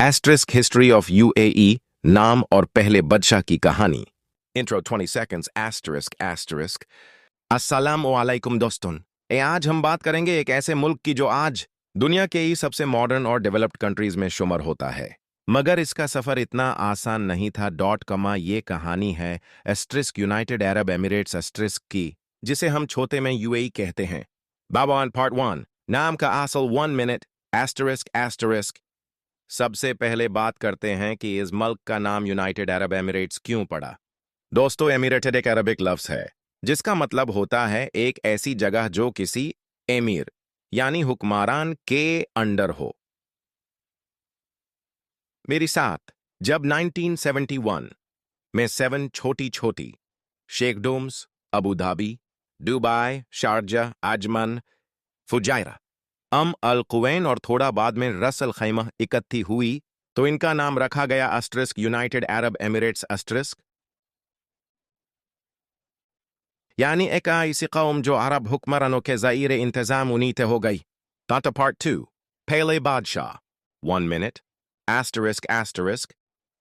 Asterisk history of UAE, नाम और पहले बादशाह की कहानी. Intro 20 seconds. Asterisk asterisk. अस्सलामु अलैकुम दोस्तों. आज हम बात करेंगे एक ऐसे मुल्क की जो आज दुनिया के ही सबसे मॉडर्न और डेवलप्ड कंट्रीज में शुमार होता है. मगर इसका सफर इतना आसान नहीं था. ये कहानी है asterisk United Arab Emirates asterisk की, जिसे हम छोटे में यूएई कहते हैं. बाबान पार्ट 1. नाम का असल 1 मिनट. Asterisk asterisk. सबसे पहले बात करते हैं कि इस मुल्क का नाम यूनाइटेड अरब एमिरेट्स क्यों पड़ा. दोस्तों, एमिरेटेड एक अरबिक लफ्ज है जिसका मतलब होता है एक ऐसी जगह जो किसी एमीर यानी हुक्मरान के अंडर हो. मेरे साथ जब 1971 में 7 छोटी छोटी sheikhdoms Abu Dhabi, Dubai, Sharjah, Ajman, Fujairah, Al Quwain और थोड़ा बाद में रस अल खैमा इकट्ठी हुई तो इनका नाम रखा गया asterisk United Arab Emirates asterisk. यानी एक ऐसी कौम जो अरब हुक्मरानों के ज़ाहिर इंतजाम उन्नीते हो गई. टाटा पार्ट 2. पहले बादशाह 1 मिनट. Asterisk asterisk.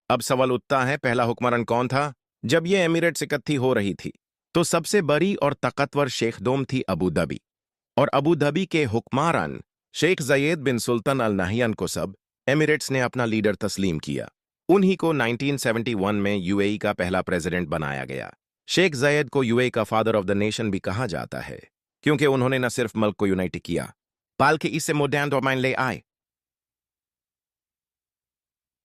अब सवाल उठता है, पहला हुक्मरान कौन था. जब ये एमिरेट्स इकट्ठी हो रही थी तो सबसे बड़ी और ताकतवर शेखदोम थी अबू धाबी, और अबू धाबी के हुक्मरान शेख ज़ायद बिन सुल्तान अल नहयान को सब एमिरेट्स ने अपना लीडर तस्लीम किया. उन्हीं को 1971 में यूएई का पहला प्रेसिडेंट बनाया गया. शेख ज़ायद को यूएई का फादर ऑफ द नेशन भी कहा जाता है क्योंकि उन्होंने न सिर्फ मुल्क को यूनाइट किया बल्कि इसे मॉडर्न डोमेन ले आए.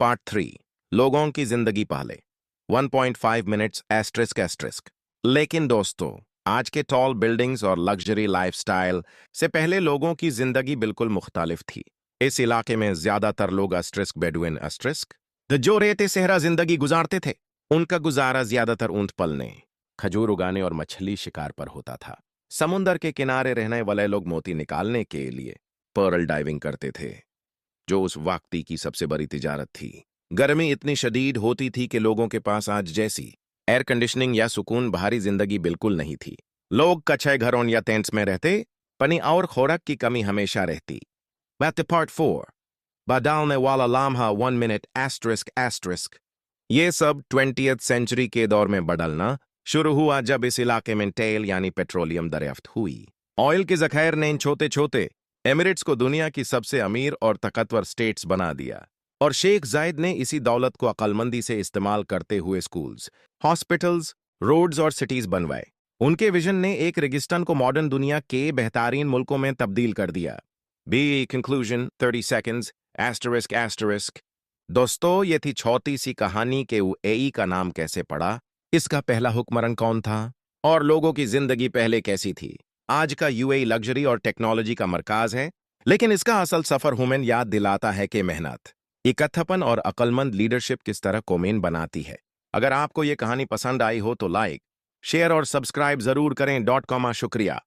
पार्ट 3. लोगों की जिंदगी पहले 1.5 मिनट्स. Asterisk asterisk. लेकिन दोस्तों, आज के टॉल बिल्डिंग्स और लग्जरी लाइफस्टाइल से पहले लोगों की जिंदगी बिल्कुल मुख्तालिफ थी. इस इलाके में ज्यादातर लोग एस्ट्रिस्क बेडुइन एस्ट्रिस्क जो रेते सहरा जिंदगी गुजारते थे. उनका गुजारा ज्यादातर ऊंट पलने, खजूर उगाने और मछली शिकार पर होता था. समुंदर के किनारे रहने वाले लोग मोती निकालने के लिए पर्ल डाइविंग करते थे, जो उस वक्ती की सबसे बड़ी तिजारत थी. गर्मी इतनी शदीद होती थी कि लोगों के पास आज जैसी एयर कंडीशनिंग या सुकून भरी जिंदगी बिल्कुल नहीं थी. लोग कच्चे घरों या टेंट्स में रहते. पानी और खुराक की कमी हमेशा रहती. बात पार्ट 4. बदलने वाला लम्हा 1 मिनट. Asterisk asterisk. ये सब 20th सेंचुरी के दौर में बदलना शुरू हुआ जब इस इलाके में तेल यानी पेट्रोलियम दरियाफ्त हुई. ऑयल के जखायर ने इन छोटे छोटे एमिरेट्स को दुनिया की सबसे अमीर और ताकतवर स्टेट्स बना दिया, और शेख जायद ने इसी दौलत को अक्लमंदी से इस्तेमाल करते हुए स्कूल्स, हॉस्पिटल्स, रोड्स और सिटीज बनवाए. उनके विजन ने एक रेगिस्तान को मॉडर्न दुनिया के बेहतरीन मुल्कों में तब्दील कर दिया. Be conclusion 30 seconds. Asterisk asterisk. दोस्तों, ये थी छोटी सी कहानी के यूएई का नाम कैसे पड़ा, इसका पहला हुक्मरान कौन था, और लोगों की जिंदगी पहले कैसी थी. आज का यूएई लग्जरी और टेक्नोलॉजी का मरकाज है, लेकिन इसका असल सफर हमें याद दिलाता है कि मेहनत, इकट्ठापन और अक्लमंद लीडरशिप किस तरह कौमेन बनाती है. अगर आपको ये कहानी पसंद आई हो तो लाइक, शेयर और सब्सक्राइब जरूर करें. .com शुक्रिया.